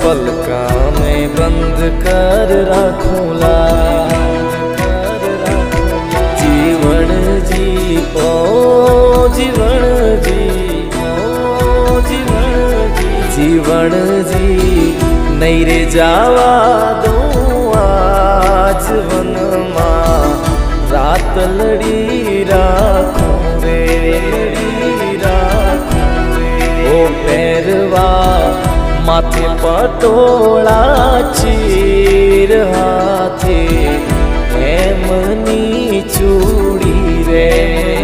पलका में बंद कर रखूला जीवन जी ओ जीवन जी ओ जीवन जी नहीं रे जावा दूं आज वन मां रात लड़ी राखूं रे ओ पैरवा माथे पटोला चीर हाथे हेमनी चूड़ी रे।